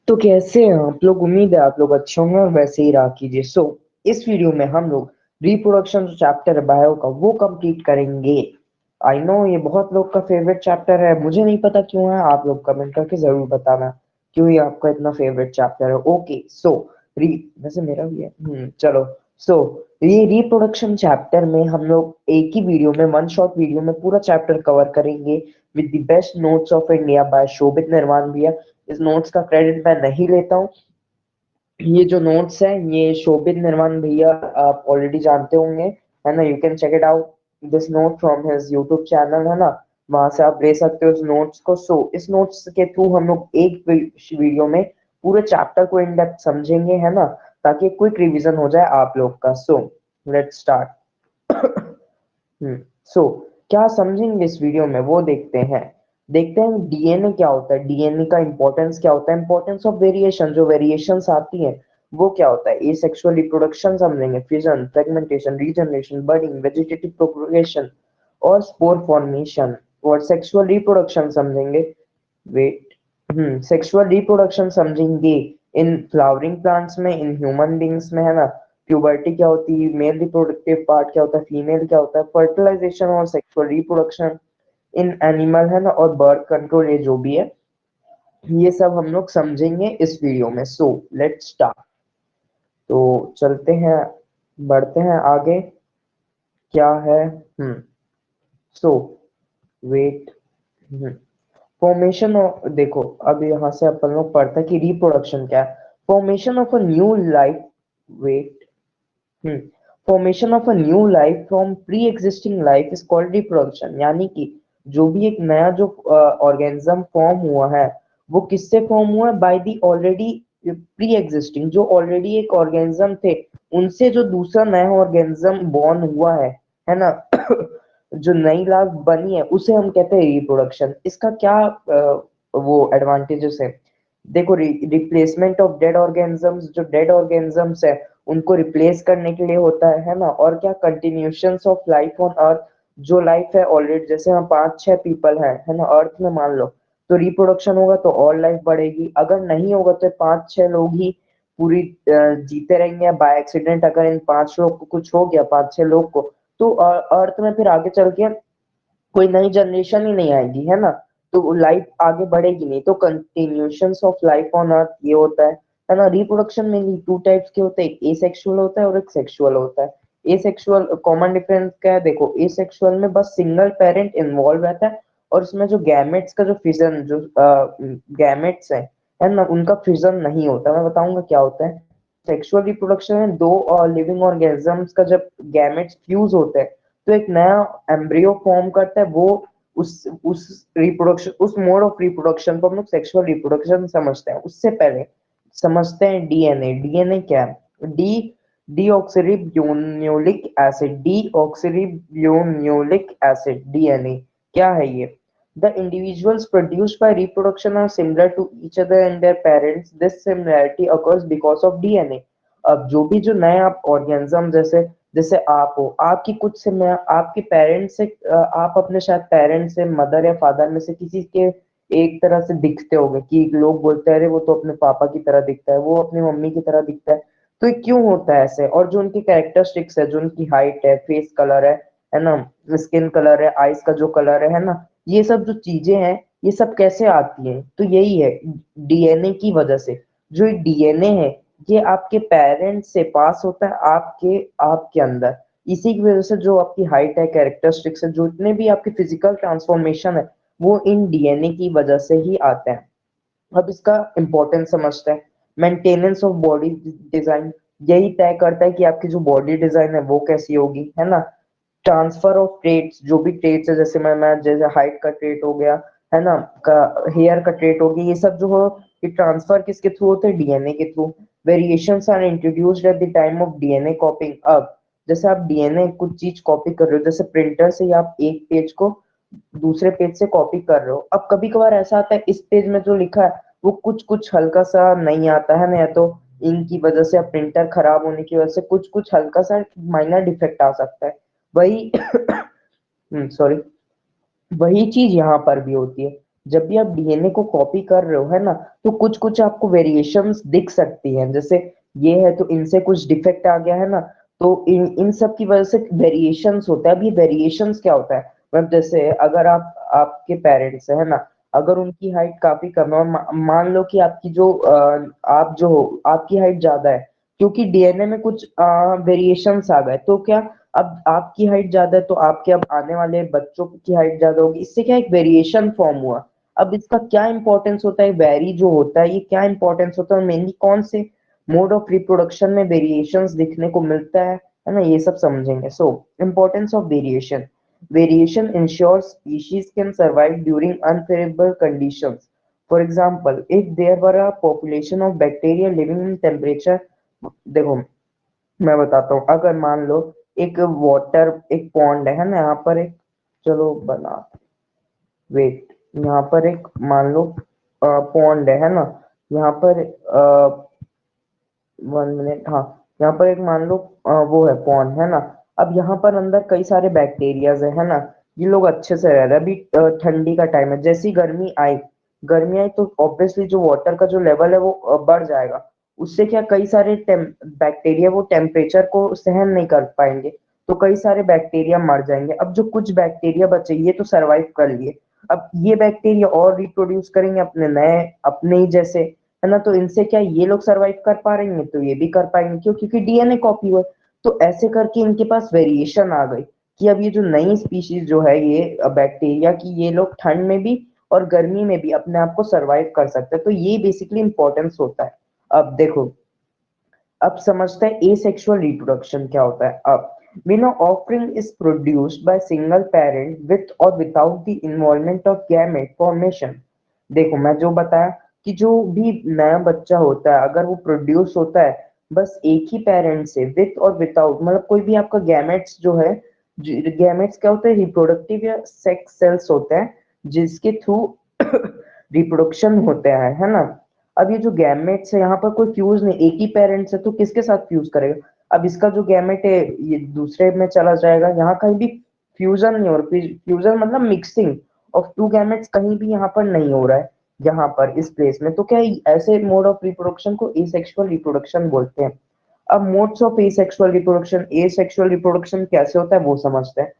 तो कैसे हैं आप लोग? उम्मीद है आप लोग अच्छे होंगे और वैसे ही रहा कीजिए। इस वीडियो में हम लोग रिप्रोडक्शन जो चैप्टर है बायो का वो कंप्लीट करेंगे। आई नो ये बहुत लोग का फेवरेट चैप्टर है, मुझे नहीं पता क्यों है, आप लोग कमेंट करके जरूर बताना क्यों ये आपका इतना फेवरेट चैप्टर है। ओके सो री वैसे मेरा भी है। चलो। सो ये रिप्रोडक्शन चैप्टर में हम लोग एक ही वीडियो में, वन शॉट वीडियो में पूरा चैप्टर कवर करेंगे with the best notes of India by Shobhit Nirman भैया। इस नोट्स का क्रेडिट मैं नहीं लेता हूँ। ये जो नोट्स है ये शोभित निर्माण भैया आप ऑलरेडी जानते होंगे, है ना। You can check it out this note from his YouTube channel, है ना। वहां से आप ले सकते हो इस नोट्स को। इस नोट्स के थ्रू हम लोग एक वीडियो में पूरे चैप्टर को इन डेप्थ समझेंगे, है ना, ताकि क्विक रिवीजन हो जाए आप लोग का। Let's start. सो क्या समझेंगे इस वीडियो में वो देखते हैं डीएनए क्या होता है, डीएनए का इंपॉर्टेंस क्या होता है, इंपॉर्टेंस ऑफ वेरिएशन, जो वेरिएशंस आती हैं वो क्या होता है, एसेक्सुअल रिप्रोडक्शन समझेंगे, fission, fragmentation, regeneration, budding, vegetative propagation और स्पोर फॉर्मेशन। और सेक्सुअल रिप्रोडक्शन समझेंगे। वेट सेक्सुअल रिप्रोडक्शन समझेंगे इन फ्लावरिंग प्लांट्स में, इन ह्यूमन बींग्स में, है ना। प्यूबर्टी क्या होती है, मेल रिप्रोडक्टिव पार्ट क्या होता है, फीमेल क्या होता है, फर्टिलाइजेशन और सेक्सुअल रिप्रोडक्शन इन एनिमल, है ना, और बर्थ कंट्रोल, ये जो भी है ये सब हम लोग समझेंगे इस वीडियो में। Let's start. तो चलते हैं, बढ़ते हैं आगे। क्या है? सो वेट फॉर्मेशन। देखो, अब यहाँ से अपन लोग पढ़ते हैं कि रिप्रोडक्शन क्या है। Formation of a new life. Wait formation of a new life from preexisting life is called reproduction. यानी कि जो भी एक नया जो ऑर्गेनिज्म फॉर्म हुआ है वो किससे फॉर्म हुआ है? By the already pre existing, जो ऑलरेडी एक ऑर्गेनिज्म थे उनसे जो दूसरा नया ऑर्गेनिज्म बॉर्न हुआ है ना। जो नई लाश बनी है उसे हम कहते हैं रिप्रोडक्शन। इसका क्या वो एडवांटेजेस है? देखो, रिप्लेसमेंट ऑफ डेड ऑर्गेनिजम्स, जो डेड ऑर्गेनिजम्स है उनको रिप्लेस करने के लिए होता है ना। और क्या? कंटिन्यूशंस ऑफ लाइफ ऑन अर्थ, जो लाइफ है ऑलरेडी, जैसे हम 5-6 पीपल हैं, है ना, अर्थ में मान लो, तो रिप्रोडक्शन होगा तो और लाइफ बढ़ेगी। अगर नहीं होगा तो 5-6 लोग ही पूरी जीते रहेंगे। बाय एक्सीडेंट अगर इन 5 लोग को कुछ हो गया, 5-6 लोग को, तो अर्थ में फिर आगे चल के कोई नई जनरेशन ही नहीं आएगी, है ना। तो लाइफ आगे बढ़ेगी नहीं। तो कंटिन्यूशंस ऑफ लाइफ ऑन अर्थ ये होता है ना। रिप्रोडक्शन में टू टाइप्स के होते हैं, एक एसेक्सुअल होता है और एक सेक्सुअल होता है। एसेक्सुअल कॉमन डिफरेंस क्या है? देखो, एसेक्सुअल में बस सिंगल पेरेंट इन्वॉल्व रहता है और उसमें जो गैमेट्स का जो फिजन, जो गैमेट्स है ना, उनका फिजन नहीं होता। मैं बताऊंगा क्या होता है। सेक्सुअल रिप्रोडक्शन में दो लिविंग ऑर्गेनिजम्स का जब गैमेट्स फ्यूज होते हैं तो एक नया एम्ब्रियो फॉर्म करता है। वो उस रिप्रोडक्शन, उस मोड ऑफ रिप्रोडक्शन को हम लोग सेक्सुअल रिप्रोडक्शन समझते हैं। उससे पहले समझते हैं डीएनए। डीएनए क्या है? डीऑक्सीरिबोन्यूक्लिक एसिड, डीऑक्सीरिबोन्यूक्लिक एसिड, डीएनए क्या है ये? The individuals produced by reproduction are similar to each other and their parents. This similarity occurs because of DNA. अब जो भी जो नए आप ऑर्गेनिज्म, जैसे जैसे आप हो, आपकी कुछ से मैं आपके पेरेंट्स से आप अपने शायद पेरेंट्स से, मदर या फादर में से किसी के एक तरह से दिखते होंगे कि लोग बोलते हैं अरे वो तो अपने पापा की तरह दिखता है, वो अपनी मम्मी की तरह दिखता है। तो ये क्यों होता है ऐसे? और जो उनकी कैरेक्टरिस्टिक्स है, जो उनकी हाइट है, फेस कलर है ना, स्किन कलर है, आईज का जो कलर है ना, ये सब जो चीजें हैं ये सब कैसे आती हैं? तो यही है, डीएनए की वजह से। जो डीएनए है ये आपके पेरेंट्स से पास होता है आपके आपके अंदर। इसी की वजह से जो आपकी हाइट है, कैरेक्टरिस्टिक्स है, जो इतने भी आपकी फिजिकल ट्रांसफॉर्मेशन है वो इन डीएनए की वजह से ही आते हैं। अब इसका इंपॉर्टेंस समझते हैं। मेंटेनेंस ऑफ बॉडी डिजाइन, यही तय करता है कि आपकी जो बॉडी डिजाइन है वो कैसी होगी, है ना। ट्रांसफर ऑफ ट्रेट्स, जो भी ट्रेट्स है, जैसे मैं जैसे हाइट का ट्रेट हो गया, है ना, का हेयर का ट्रेट हो गया, ये सब जो हो, ये ट्रांसफर किसके थ्रू होते हैं? डीएनए के थ्रू। Variations are introduced at the time of DNA copying. अब जैसे आप डीएनए कुछ चीज कॉपी कर रहे हो, जैसे प्रिंटर से ही आप एक पेज को दूसरे पेज से कॉपी कर रहे हो। अब कभी कभार ऐसा आता है इस पेज में जो लिखा है वो कुछ कुछ हल्का सा नहीं आता है ना, या तो इनकी वजह से या प्रिंटर खराब होने की वजह से कुछ कुछ हल्का सा माइनर डिफेक्ट आ सकता है। वही सॉरी, वही चीज यहाँ पर भी होती है। जब भी आप डीएनए को कॉपी कर रहे हो है ना, तो कुछ कुछ आपको वेरिएशंस दिख सकती हैं। जैसे ये है तो इनसे कुछ डिफेक्ट आ गया है ना, तो इन इन सब की वजह से वेरिएशंस होता है। अब ये वेरिएशंस क्या होता है, मतलब जैसे अगर आप आपके पेरेंट्स है ना, अगर उनकी हाइट काफी कम है और मान लो कि आपकी जो आप जो हो आपकी हाइट ज्यादा है, क्योंकि डीएनए में कुछ वेरिएशंस आ गए, तो क्या अब आपकी हाइट ज्यादा है तो आपके अब आने वाले बच्चों की हाइट ज्यादा होगी, इससे क्या एक वेरिएशन फॉर्म हुआ। अब इसका क्या इंपॉर्टेंस होता है, वेरी जो होता है ये क्या इंपॉर्टेंस होता है, और मेनली कौन से मोड ऑफ रिप्रोडक्शन में वेरिएशंस दिखने को मिलता है ना, ये सब समझेंगे। So importance of variation, variation ensure species can survive during unfavourable conditions. For example if there were a population of bacteria living in temperature, देखो मैं बताता हूँ, अगर मान लो एक वाटर एक पॉन्ड है ना, यहाँ पर एक, चलो बना, वेट, यहाँ पर एक मान लो पॉन्ड है ना, यहाँ पर 1 मिनट, हाँ, यहाँ पर एक मान लो वो है पॉन्ड है ना। अब यहाँ पर अंदर कई सारे बैक्टीरियाज है ना, ये लोग अच्छे से रह रहे हैं। अभी ठंडी का टाइम है, जैसी गर्मी आई तो ऑब्वियसली जो वाटर का जो लेवल है वो बढ़ जाएगा। उससे क्या कई सारे बैक्टीरिया वो टेम्परेचर को सहन नहीं कर पाएंगे, तो कई सारे बैक्टीरिया मर जाएंगे। अब जो कुछ बैक्टीरिया बचे ये तो सरवाइव कर लिए, अब ये बैक्टीरिया और रिप्रोड्यूस करेंगे अपने नए, अपने ही जैसे, है ना, तो इनसे क्या ये लोग सरवाइव कर पा रहे हैं तो ये भी कर पाएंगे, क्यों, क्योंकि डीएनए कॉपी हुआ है। तो ऐसे करके इनके पास वेरिएशन आ गई कि अब ये जो नई स्पीशीज जो है ये बैक्टीरिया की, ये लोग ठंड में भी और गर्मी में भी अपने आप को सरवाइव कर सकते हैं। तो ये बेसिकली इंपॉर्टेंस होता है। अब देखो, अब समझते हैं एसेक्सुअल रिप्रोडक्शन क्या होता है। अब we know offspring is produced by single parent with or without the involvement of gamete formation। देखो मैं जो बताया कि जो भी नया बच्चा होता है अगर वो प्रोड्यूस होता है बस एक ही पेरेंट से, विथ और विदाउट, मतलब कोई भी आपका गैमेट्स जो है, गैमेट्स क्या होता है, रिप्रोडक्टिव या सेक्स सेल्स होते हैं जिसके थ्रू रिप्रोडक्शन होता है ना। अब ये जो गैमेट्स है यहाँ पर कोई फ्यूज नहीं, एक ही पेरेंट्स है तो किसके साथ फ्यूज करेगा। अब इसका जो गैमेट है ये दूसरे में चला जाएगा, यहाँ कहीं भी फ्यूजन नहीं हो रहा। फ्यूजन मतलब मिक्सिंग ऑफ टू गैमेट्स कहीं भी यहाँ पर नहीं हो रहा है, यहाँ पर इस प्लेस में। तो क्या ऐसे मोड ऑफ रिप्रोडक्शन को एसेक्सुअल रिप्रोडक्शन बोलते हैं। अब modes of asexual reproduction, asexual reproduction कैसे होता है वो समझते हैं।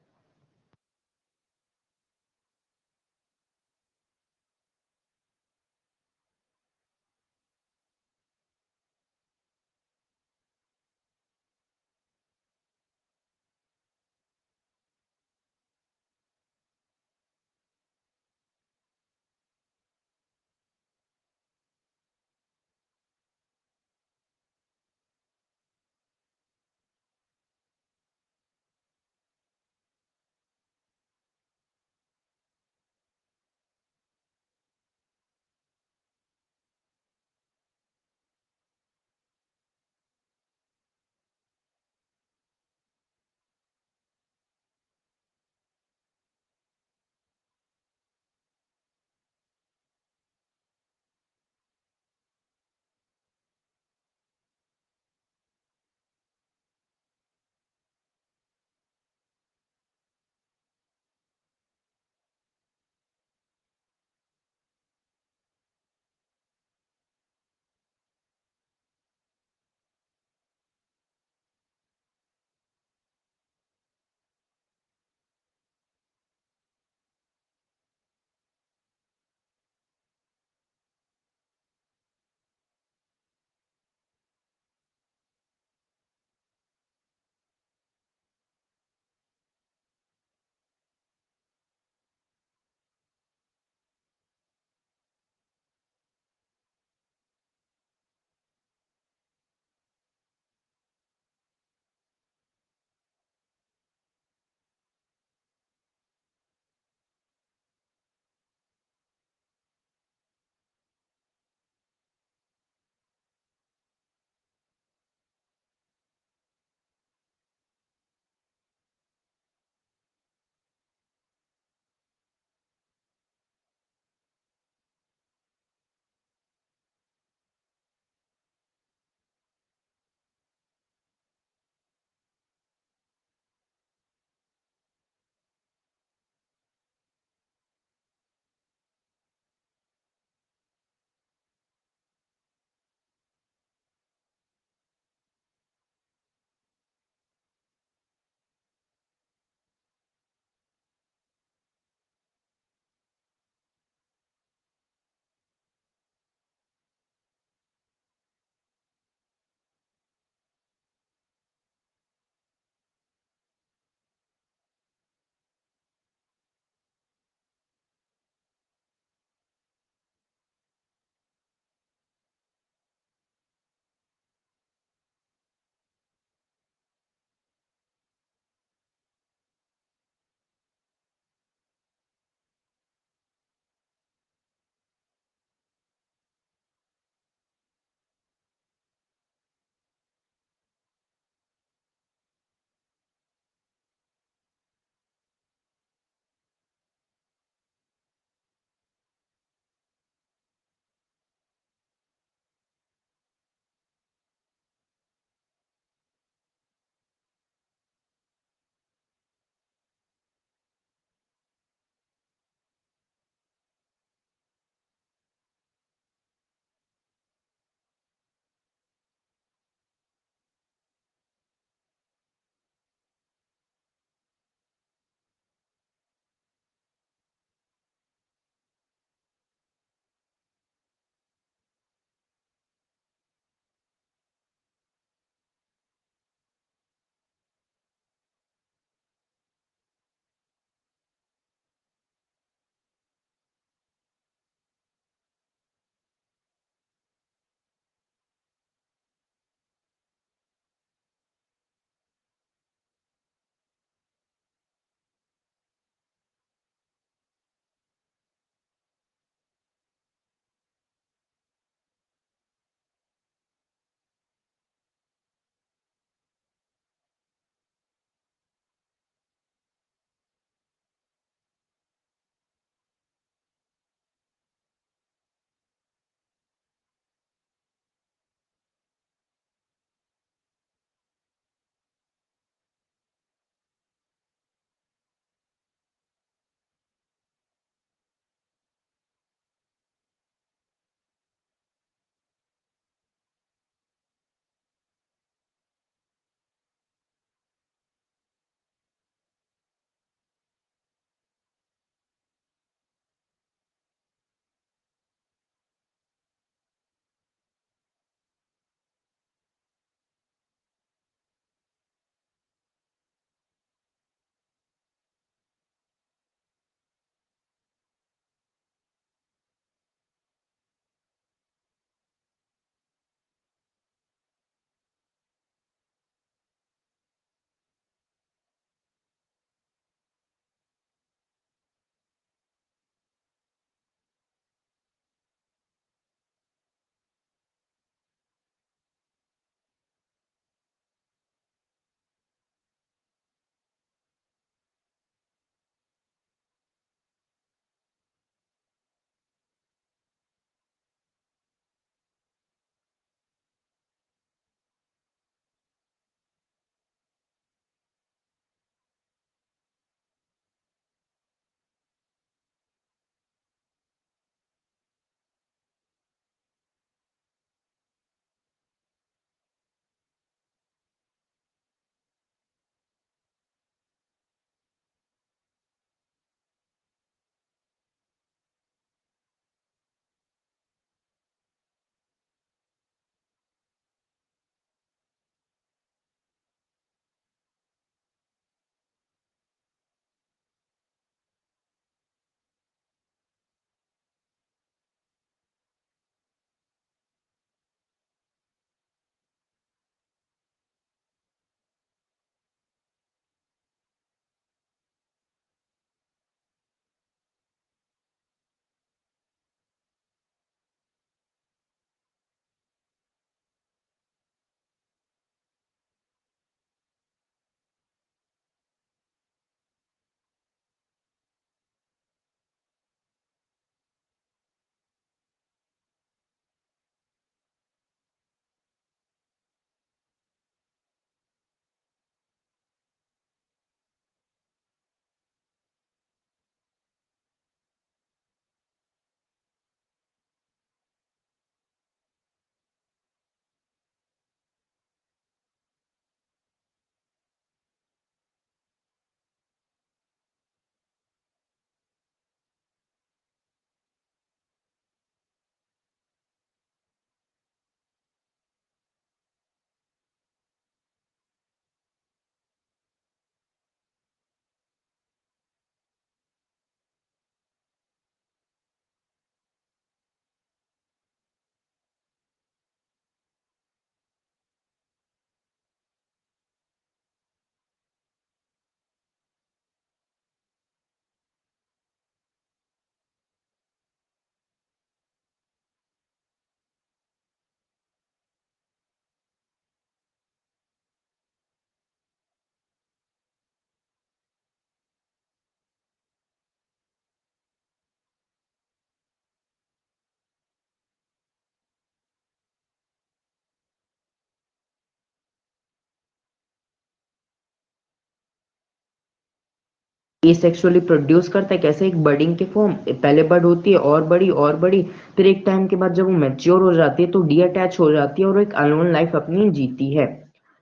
एसेक्सुअली प्रोड्यूस करता है, कैसे? एक बडिंग के फॉर्म, पहले बड होती है और बड़ी और बड़ी, फिर एक टाइम के बाद जब वो मैच्योर हो जाती है तो डी अटैच हो जाती है और एक अलोन लाइफ अपनी जीती है।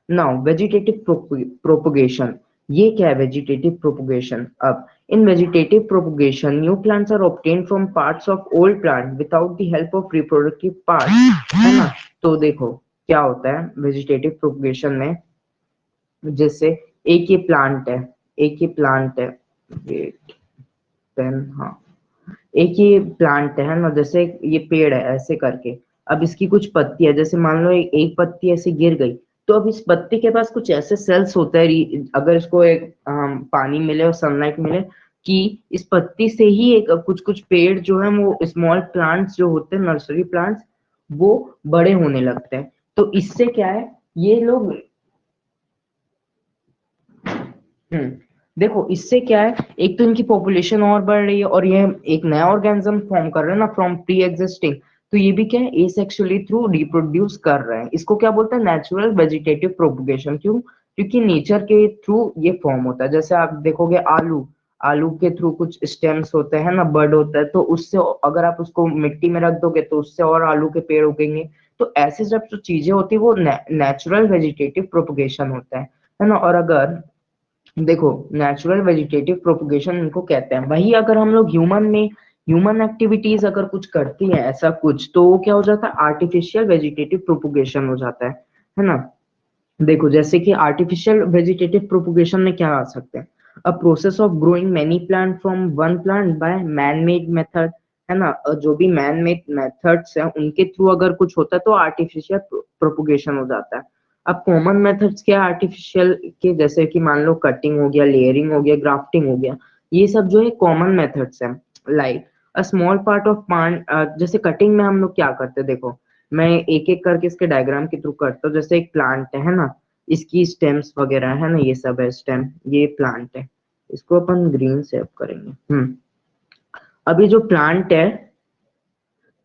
नाउ वेजिटेटिव प्रोपोगेशन, ये क्या है वेजिटेटिव प्रोपोगेशन? अब in vegetative propagation new plants are obtained from parts of old plant without the help of reproductive part, है ना? तो देखो क्या होता है वेजिटेटिव प्रोपोगेशन में, जैसे एक ये प्लांट है, एक ये प्लांट है, वेट पेन, हाँ, एक ये प्लांट है ना, जैसे ये पेड़ है ऐसे करके, अब इसकी कुछ पत्ती है, जैसे मान लो एक पत्ती ऐसे गिर गई, तो अब इस पत्ती के पास कुछ ऐसे सेल्स होते हैं, अगर इसको एक पानी मिले और सनलाइट मिले, कि इस पत्ती से ही एक कुछ कुछ पेड़ जो है वो स्मॉल प्लांट्स जो होते हैं, नर्सरी प्लांट्स, वो बड़े होने लगते हैं। तो इससे क्या है, ये लोग हम्म देखो इससे क्या है, एक तो इनकी पॉपुलेशन और बढ़ रही है और ये एक नया ऑर्गेनिज्म फॉर्म कर रहे हैं ना फ्रॉम प्री एग्जिस्टिंग, तो ये भी क्या है एसेक्सुअली थ्रू रिप्रोड्यूस कर रहे हैं। इसको क्या बोलते हैं, नेचुरल वेजिटेटिव प्रोपगेशन। क्यों? क्योंकि नेचर के थ्रू ये फॉर्म होता है। जैसे आप देखोगे आलू, आलू के थ्रू कुछ स्टेम्स होते हैं ना, बड होता है, तो उससे अगर आप उसको मिट्टी में रख दोगे तो उससे और आलू के पेड़ उगेंगे। तो ऐसे जब जो चीजें होती है वो नेचुरल वेजिटेटिव प्रोपगेशन होता है ना। और अगर देखो नेचुरल वेजिटेटिव प्रोपगेशन इनको कहते हैं। वही अगर हम लोग ह्यूमन एक्टिविटीज अगर कुछ करती है ऐसा कुछ, तो वो क्या हो जाता है, आर्टिफिशियल वेजिटेटिव प्रोपगेशन हो जाता है ना। देखो जैसे कि आर्टिफिशियल वेजिटेटिव प्रोपगेशन में क्या आ सकते हैं, a process of growing many plant from one plant by man made method, है ना। जो भी मैन मेड मेथड्स हैं उनके थ्रू अगर कुछ होता है तो आर्टिफिशियल प्रोपगेशन हो जाता है। अब कॉमन मेथड्स क्या है आर्टिफिशियल के, जैसे कि मान लो कटिंग हो गया, लेयरिंग हो गया, ग्राफ्टिंग हो गया, ये सब जो है कॉमन मेथड्स हैं। Like a small part of plant, जैसे कटिंग में हम लोग क्या करते हैं, देखो मैं एक एक करके इसके डायग्राम के थ्रू करता हूँ। जैसे एक प्लांट है ना, इसकी स्टेम्स वगैरह है ना, ये सब है स्टेम, ये प्लांट है, इसको अपन ग्रीन सेव करेंगे। अभी जो प्लांट है,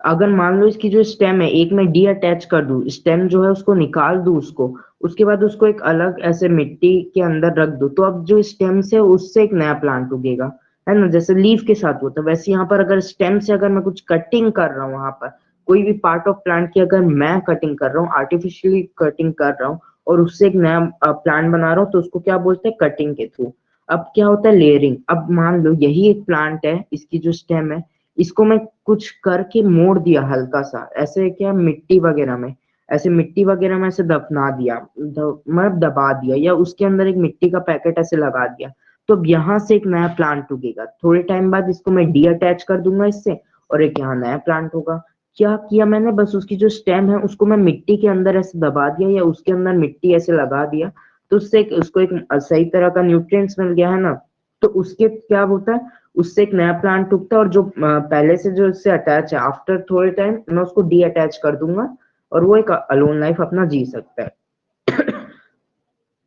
अगर मान लो इसकी जो स्टेम है, एक मैं डी अटैच कर दूं, स्टेम जो है उसको निकाल दूं उसको, उसके बाद उसको एक अलग ऐसे मिट्टी के अंदर रख दूं, तो अब जो स्टेम से उससे एक नया प्लांट उगेगा, है ना। जैसे लीफ के साथ होता है वैसे यहाँ पर अगर स्टेम से अगर मैं कुछ कटिंग कर रहा हूँ, वहां पर कोई भी पार्ट ऑफ प्लांट की अगर मैं कटिंग कर रहा हूँ, आर्टिफिशियली कटिंग कर रहा हूँ और उससे एक नया प्लांट बना रहा हूँ, तो उसको क्या बोलते हैं, कटिंग के थ्रू। अब क्या होता है, लेयरिंग। अब मान लो यही एक प्लांट है, इसकी जो स्टेम है, इसको मैं कुछ करके मोड़ दिया हल्का सा, ऐसे क्या मिट्टी वगैरह में, ऐसे मिट्टी वगैरह में ऐसे दफना दिया, मतलब दबा दिया, या उसके अंदर एक मिट्टी का पैकेट ऐसे लगा दिया, तो अब यहाँ से एक नया प्लांट उगेगा। थोड़े टाइम बाद इसको मैं डी अटैच कर दूंगा इससे, और एक यहाँ नया प्लांट होगा। क्या किया मैंने, बस उसकी जो स्टेम है उसको मैं मिट्टी के अंदर ऐसे दबा दिया या उसके अंदर मिट्टी ऐसे लगा दिया, तो उससे उसको एक सही तरह का न्यूट्रिएंट्स मिल गया, है ना। तो उसके क्या होता है, उससे एक नया प्लांट उगता है, और जो पहले से जो इससे अटैच है, आफ्टर थोड़े टाइम मैं उसको डी अटैच कर दूंगा और वो एक अलोन लाइफ अपना जी सकता है।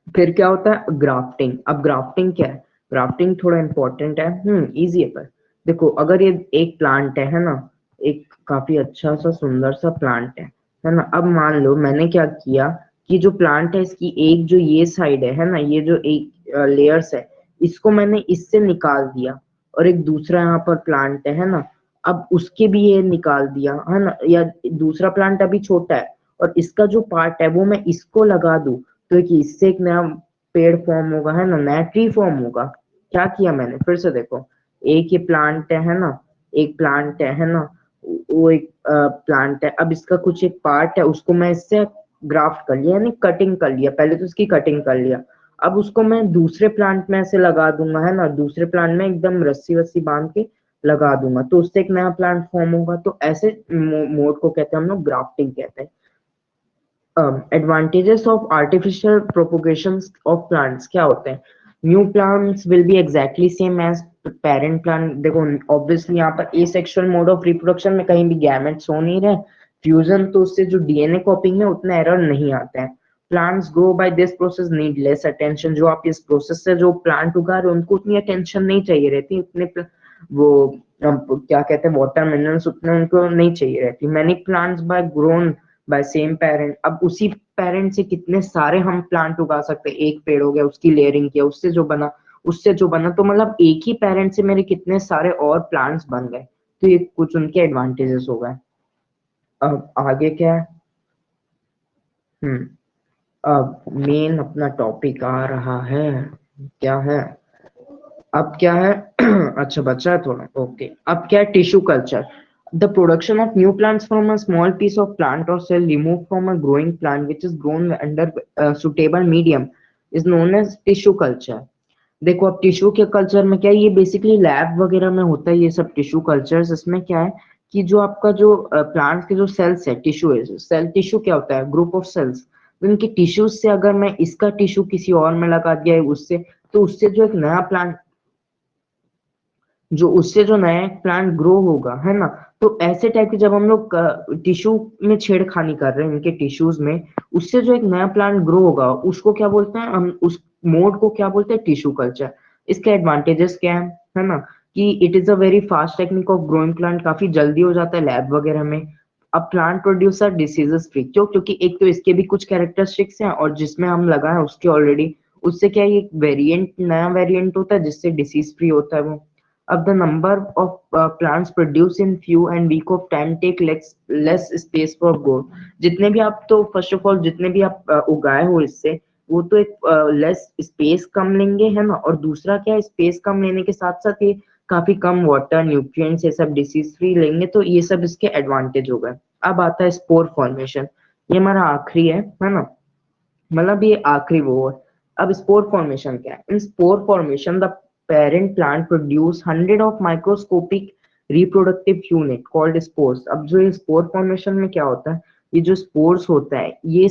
फिर क्या होता है, ग्राफ्टिंग। अब ग्राफ्टिंग क्या है, ग्राफ्टिंग थोड़ा इंपॉर्टेंट है, इजी है पर। देखो अगर ये एक प्लांट है ना, एक काफी अच्छा सा सुंदर सा प्लांट है ना। अब मान लो मैंने क्या किया, कि जो प्लांट है इसकी एक जो ये साइड है ना, ये जो एक लेयर्स है, इसको मैंने इससे निकाल दिया, और एक दूसरा यहाँ पर प्लांट है ना, अब उसके भी ये निकाल दिया, है ना। या दूसरा प्लांट अभी छोटा है और इसका जो पार्ट है वो मैं इसको लगा दूं, तो एक इससे एक नया पेड़ फॉर्म होगा, है ना, नया ट्री फॉर्म होगा। क्या किया मैंने, फिर से देखो, एक ये प्लांट है ना, एक प्लांट है ना, वो एक प्लांट है, अब इसका कुछ एक पार्ट है उसको मैं इससे ग्राफ्ट कर लिया, यानी कटिंग कर लिया, पहले तो इसकी कटिंग कर लिया, अब उसको मैं दूसरे प्लांट में ऐसे लगा दूंगा, है ना, दूसरे प्लांट में एकदम रस्सी वस्सी बांध के लगा दूंगा, तो उससे एक नया प्लांट फॉर्म होगा। तो ऐसे मोड को कहते हैं हम लोग ग्राफ्टिंग कहते हैं। Advantages of artificial propagation of plants क्या होते हैं, new plants will be exactly same as parent plant. देखो ऑब्वियसली यहाँ पर एसेक्सुअल मोड ऑफ रिप्रोडक्शन में कहीं भी गैमेट्स हो नहीं रहे, फ्यूजन, तो उससे जो डीएनए कॉपिंग है उतना एरर नहीं आता है। Plants grow by this process need less attention, जो आप इस प्रोसेस से जो प्लांट उगा रहे हो उनको उतनी अटेंशन नहीं चाहिए रहती, उतने वो क्या कहते हैं वाटर मिनरल्स उतने उनको नहीं चाहिए रहती। Many plants by grown by same parent, अब उसी पेरेंट से कितने सारे हम प्लांट उगा सकते हैं, एक पेड़ हो गया उसकी लेयरिंग किया उससे जो बना उससे जो बना, तो मतलब एक ही पेरेंट से मेरे कितने सारे और प्लांट्स बन गए, तो ये कुछ उनके एडवांटेजेस हो गए। अब आगे क्या है? हम्म अब मेन अपना टॉपिक आ रहा है, क्या है? अब क्या है? अच्छा बचा है थोड़ा, ओके। अब क्या है? Tissue culture, the production of new plants from a small piece of plant और cell remove from a growing plant which is grown under suitable medium is known as tissue culture. देखो, अब tissue के culture में क्या है, ये basically lab वगैरह में होता है ये सब टिश्यू कल्चर्स। इसमें क्या है कि जो आपका जो प्लांट के जो सेल्स है, टिश्यू है, सेल टिश्यू क्या होता है? Group of cells. तो इनके टिश्यूज से अगर मैं इसका टिश्यू किसी और में लगा दिया है उससे, तो उससे जो एक नया प्लांट, जो उससे जो नया प्लांट ग्रो होगा, है ना? तो ऐसे टाइप के जब हम लोग टिश्यू में छेड़खानी कर रहे हैं इनके टिश्यूज में, उससे जो एक नया प्लांट ग्रो होगा उसको क्या बोलते हैं हम? उस मोड को क्या बोलते हैं? Tissue culture. इसके एडवांटेजेस क्या है ना? कि it is a very fast technique of growing plant, काफी जल्दी हो जाता है लैब वगैरह में। अब प्लांट प्रोड्यूसर डिसीजेस फ्री, क्यों? क्योंकि एक तो इसके भी कुछ कैरेक्टरिस्टिक्स हैं, और जिसमें हम लगा है उसके ऑलरेडी, उससे क्या है, एक वेरिएंट, नया वेरिएंट होता है जिससे डिसीज फ्री होता है वो। अब the number of plants produced in few and week of time take less space for growth। जितने भी आप, तो फर्स्ट ऑफ ऑल जितने भी आप उगाए हो इससे, वो तो एक लेस स्पेस कम लेंगे, है ना? और दूसरा क्या है, स्पेस कम लेने के साथ साथ ये काफी कम वाटर, न्यूट्रिएंट्स, ये सब डिसीज फ्री लेंगे, तो ये सब इसके एडवांटेज हो गए। अब आता है स्पोर फॉर्मेशन, ये हमारा आखिरी है ना? मतलब ये आखिरी वो है। अब स्पोर फॉर्मेशन क्या है? In spore formation the parent plant produce hundred of microscopic reproductive unit called spores. अब जो ये स्पोर फॉर्मेशन में क्या होता है, ये जो स्पोर्स होता है, ये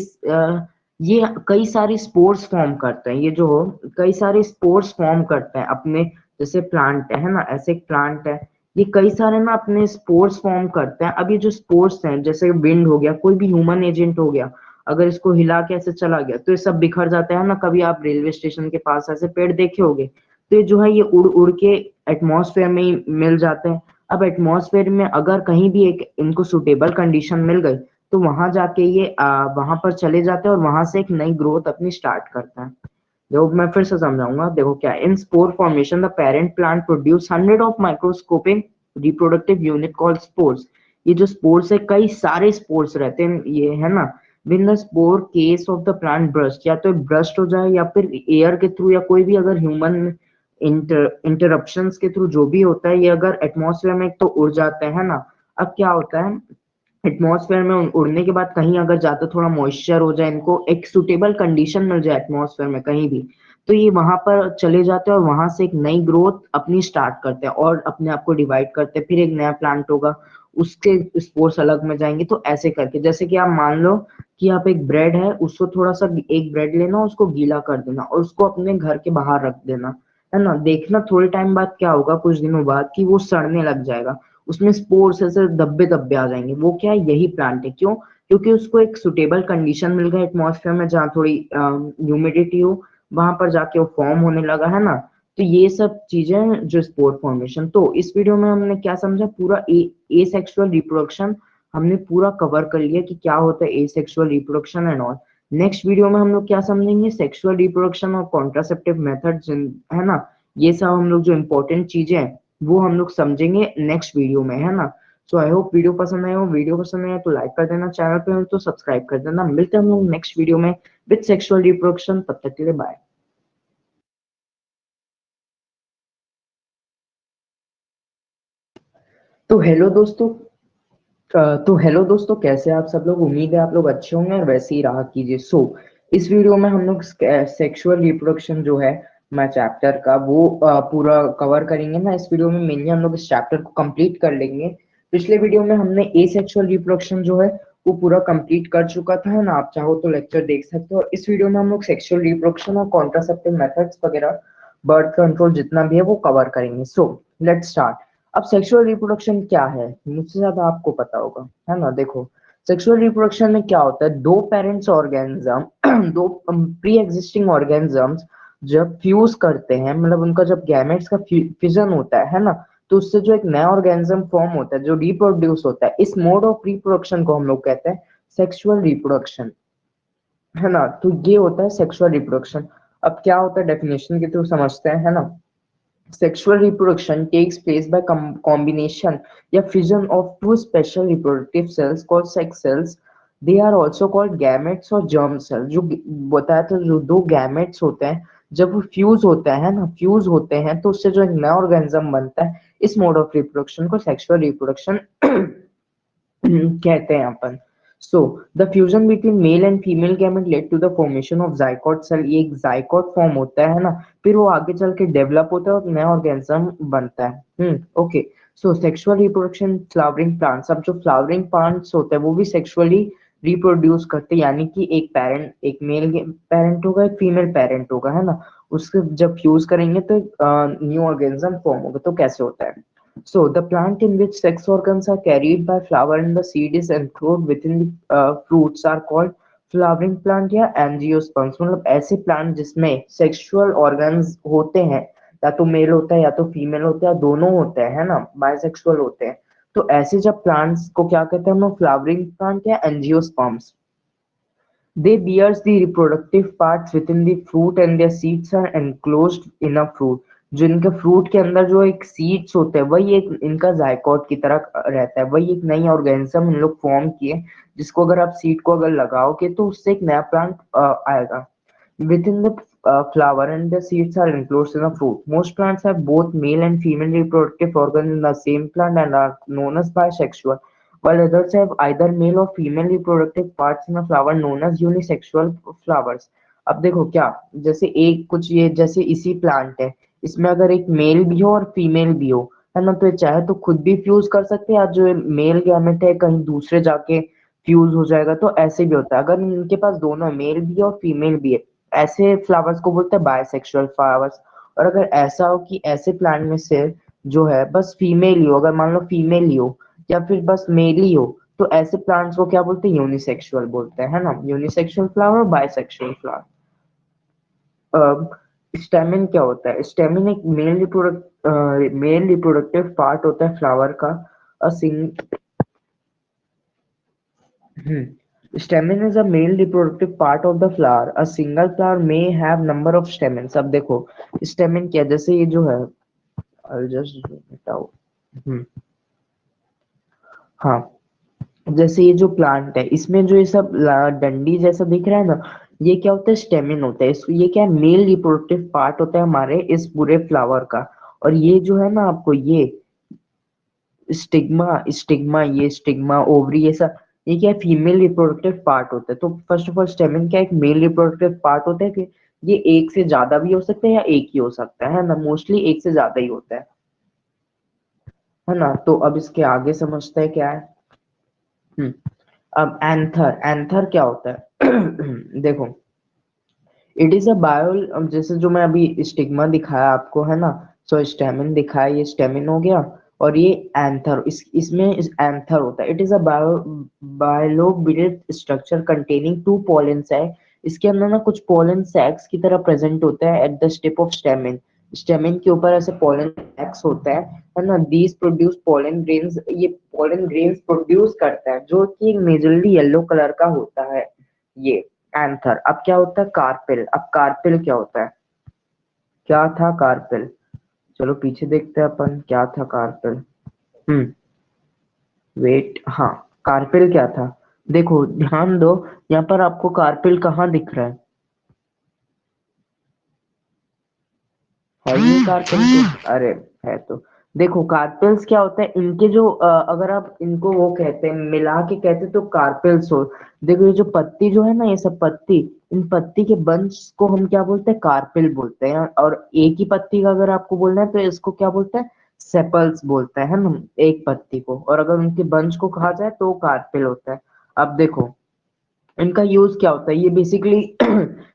कई सारे स्पोर्स फॉर्म करते हैं, ये जो कई सारे स्पोर्स फॉर्म करते हैं अपने, जैसे प्लांट है ना, ऐसे एक प्लांट है, ये कई सारे ना अपने स्पोर्स फॉर्म करते हैं। अब ये जो स्पोर्स हैं, जैसे विंड हो गया, कोई भी ह्यूमन एजेंट हो गया, अगर इसको हिला के ऐसे चला गया तो ये सब बिखर जाता है ना। कभी आप रेलवे स्टेशन के पास ऐसे पेड़ देखे होंगे, तो ये जो है ये उड़ उड़ के एटमॉस्फेयर में ही मिल जाते हैं। अब एटमॉस्फेयर में अगर कहीं भी एक इनको सुटेबल कंडीशन मिल गई, तो वहां जाके ये वहां पर चले जाते हैं और वहां से एक नई ग्रोथ अपनी स्टार्ट करता है। देखो मैं फिर से समझाऊंगा, देखो क्या in spore formation the parent plant produce hundred of microscopic reproductive unit called spores. ये जो स्पोर्स है, कई सारे स्पोर्स रहते हैं ये, है ना? Win the spore case of the plant burst, या तो ब्रस्ट हो जाए या फिर एयर के थ्रू, या कोई भी अगर ह्यूमन इंटरप्शंस के थ्रू जो भी होता है, ये अगर एटमॉस्फेयर में एक तो उड़ जाते हैं ना। अब क्या होता है, एटमॉस्फेयर में उड़ने के बाद कहीं अगर जाते थोड़ा मॉइस्चर हो जाए, इनको एक सुटेबल कंडीशन मिल जाए एटमॉस्फेयर में कहीं भी, तो ये वहां पर चले जाते हैं और वहां से एक नई ग्रोथ अपनी स्टार्ट करते हैं और अपने आप को डिवाइड करते हैं। फिर एक नया प्लांट होगा, उसके स्पोर्स अलग में जाएंगे, तो ऐसे करके, जैसे कि आप मान लो कि आप एक ब्रेड है, उसको थोड़ा सा, एक ब्रेड लेना, उसको गीला कर देना और उसको अपने घर के बाहर रख देना, है ना? देखना थोड़े टाइम बाद क्या होगा, कुछ दिनों बाद, कि वो सड़ने लग जाएगा, उसमें स्पोर्स ऐसे धब्बे धब्बे आ जाएंगे। वो क्या है, यही प्लांट है। क्यों? क्योंकि उसको एक सुटेबल कंडीशन मिल गई एटमॉस्फेयर में, जहाँ थोड़ी ह्यूमिडिटी हो, वहां पर जाके वो फॉर्म होने लगा, है ना? तो ये सब चीजें हैं जो स्पोर फॉर्मेशन। तो इस वीडियो में हमने क्या समझा, पूरा ए सेक्सुअल रिप्रोडक्शन हमने पूरा कवर कर लिया कि क्या होता है ए sexual reproduction and all. Next video में हम लोग क्या समझेंगे, सेक्सुअल रिप्रोडक्शन और कॉन्ट्रासेप्टिव मेथड्स, है ना? ये सब हम लोग जो इम्पोर्टेंट चीजें हैं वो हम लोग समझेंगे नेक्स्ट वीडियो में, है ना? सो आई होप वीडियो पसंद आया हो। वीडियो पसंद आया तो लाइक कर देना, चैनल पे हो तो सब्सक्राइब कर देना। मिलते हैं हम लोग नेक्स्ट वीडियो में विद सेक्सुअल रिप्रोडक्शन। तब तक के लिए बाय। तो हेलो दोस्तों, कैसे हैं आप सब लोग? उम्मीद है आप लोग अच्छे होंगे और वैसे ही रहा कीजिए। इस वीडियो में हम लोग सेक्सुअल रिप्रोडक्शन जो है मैं चैप्टर का, वो पूरा कवर करेंगे ना। इस वीडियो में मेनली हम लोग इस चैप्टर को कंप्लीट कर लेंगे। पिछले वीडियो में हमने ए सेक्सुअल रिप्रोडक्शन जो है वो पूरा कंप्लीट कर चुका था, है ना? आप चाहो तो लेक्चर देख सकते हो। इस वीडियो में हम लोग सेक्सुअल रिप्रोडक्शन और कॉन्ट्रासेप्टिव मेथड्स वगैरह, बर्थ कंट्रोल जितना भी है वो कवर करेंगे। Let's start. अब सेक्सुअल रिप्रोडक्शन क्या है, मुझसे ज्यादा आपको पता होगा, है ना? देखो, सेक्सुअल रिप्रोडक्शन में क्या होता है, दो पेरेंट्स ऑर्गेनिज्म, दो प्री एग्जिस्टिंग ऑर्गेनिजम्स जब फ्यूज करते हैं, मतलब उनका जब गैमेट्स का फ्यूजन होता है ना, तो उससे जो एक नया ऑर्गेनिज्म फॉर्म होता है जो रिप्रोड्यूस होता है, इस मोड ऑफ रिप्रोडक्शन को हम लोग कहते हैं सेक्सुअल रिप्रोडक्शन, है ना? तो ये होता है सेक्सुअल रिप्रोडक्शन। अब क्या होता है डेफिनेशन के थ्रू समझते हैं, है ना। Sexual reproduction takes place by combination या fusion of two special reproductive cells called sex cells. They are also called gametes और germ cells. जो बताया था, जो दो gametes होते हैं जब वो फ्यूज होते हैं ना, फ्यूज होते हैं तो उससे जो एक नया ऑर्गेनिज्म बनता है, इस मोड ऑफ रिप्रोडक्शन को सेक्सुअल रिप्रोडक्शन कहते हैं अपन। So the fusion between male and female gamete led to the formation of zygote cell. ये एक जाइगोट फॉर्म होता है ना, फिर वो आगे चल के डेवलप होता है और नया ऑर्गेनिज्म बनता है। ओके। सो सेक्सुअल रिप्रोडक्शन फ्लावरिंग प्लांट्स। अब जो फ्लावरिंग प्लांट्स होते हैं वो भी सेक्सुअली रिप्रोड्यूस करते हैं, यानी कि एक पेरेंट, एक मेल पेरेंट होगा, एक फीमेल पेरेंट होगा, है ना। उसके जब फ्यूज करेंगे तो न्यू ऑर्गेनिज्म फॉर्म होगा। तो कैसे होता है? So, the plant in which sex organs are carried by flower and the seed is enclosed within the fruits are called flowering plant या angiosperms। मतलब ऐसे प्लांट जिसमें सेक्सुअल ऑर्गन्स होते हैं, या तो मेल होता है या तो फीमेल होता है, दोनों होते हैं, है ना, बाइसेक्सुअल होते हैं। तो ऐसे जब प्लांट्स को क्या कहते हैं हम लोग, फ्लावरिंग प्लांट या angiosperms. They bears the reproductive parts within the fruit and their seeds are enclosed in a fruit। जो इनके फ्रूट के अंदर जो एक सीड्स होते हैं वही एक इनका जायकोट की तरह रहता है, वही एक नई ऑर्गेनिज्म इन लोग फॉर्म किए, जिसको अगर आप सीड को अगर लगाओगे तो उससे एक नया प्लांट आएगा। Within the flower and the seeds are enclosed in a fruit. Most plants have both male and female reproductive organs in the same plant and are known as bisexual, while others have either male or female reproductive parts in a flower known as unisexual flowers. अब देखो क्या, जैसे एक कुछ ये जैसे इसी plant है, इसमें अगर एक मेल भी हो और फीमेल भी हो, है ना, तो ये चाहे तो खुद भी फ्यूज कर सकते हैं, या जो मेल गैमेट है कहीं दूसरे जाके फ्यूज हो जाएगा। तो ऐसे भी होता है, अगर इनके पास दोनों मेल भी है और फीमेल भी है, ऐसे फ्लावर्स को बोलते हैं बायसेक्सुअल फ्लावर्स। और अगर ऐसा हो कि ऐसे प्लांट में से जो है बस फीमेल ही हो, अगर मान लो फीमेल ही हो या फिर बस मेल ही हो, तो ऐसे प्लांट्स को क्या बोलते हैं, यूनिसेक्सुअल बोलते हैं, है ना। Unisexual flower, bisexual flower. Stamen क्या होता है? स्टेमिन एक मेल रिप्रोडक्टिव पार्ट होता है फ्लावर का। अ सिंग Stamen is a male reproductive part of the flower. A single flower may have number of stamens। अब देखो स्टेमिन क्या, जैसे ये जो है, I'll just zoom it out। हम्म हाँ, जैसे ये जो प्लांट है इसमें जो ये सब डंडी जैसा दिख रहा है ना, ये क्या होता है, स्टेमिन होता है। ये क्या है, मेल रिप्रोडक्टिव पार्ट होता है हमारे इस पूरे फ्लावर का। और ये जो है ना आपको ये स्टिग्मा स्टिग्मा ये स्टिग्मा ओवरी ये सब, ये क्या है, फीमेल रिप्रोडक्टिव पार्ट होता है। तो फर्स्ट ऑफ ऑल स्टेमिन क्या है, एक मेल रिप्रोडक्टिव पार्ट होता है कि ये एक से ज्यादा भी हो सकता है या एक ही हो सकता है ना, मोस्टली एक से ज्यादा ही होता है ना। तो अब इसके आगे समझते हैं क्या है। हम्म अब एंथर, एंथर क्या होता है? देखो, इट इज अ बायो, जैसे जो मैं अभी स्टिग्मा दिखाया आपको, है ना। सो स्टेमिन दिखाया, ये स्टेमिन हो गया। और ये एंथर, इसमें एंथर होता है। It is a bilobulate structure containing two pollen sac. इसके अंदर ना कुछ पोलन सैक्स की तरह प्रेजेंट होता है at the tip of stamen. Stamen के ऊपर ऐसे पोलन सैक्स होता है ना। These produce pollen grains. ये पोलन ग्रेन्स प्रोड्यूस करता है जो कि मेजरली येलो कलर का होता है, ये एंथर। अब क्या होता है, कार्पेल। अब कार्पेल क्या होता है, क्या था कार्पेल? चलो पीछे देखते हैं अपन, क्या था कार्पेल। हम्म वेट, हाँ, कार्पेल क्या था? देखो ध्यान दो, यहाँ पर आपको कार्पेल कहाँ दिख रहा है ये कार्पेल तो, अरे है तो। देखो कार्पेल्स क्या होता है, इनके जो अगर आप इनको वो कहते हैं, मिला के कहते हैं तो कार्पेल्स हो। देखो ये जो पत्ती जो है ना, ये सब पत्ती, इन पत्ती के बंच को हम क्या बोलते हैं, कार्पेल बोलते हैं। और एक ही पत्ती का अगर आपको बोलना है तो इसको क्या बोलते हैं, सेपल्स बोलते हैं ना, एक पत्ती को। और अगर उनके बंच को कहा जाए तो कार्पेल होता है। अब देखो इनका यूज क्या होता है, ये बेसिकली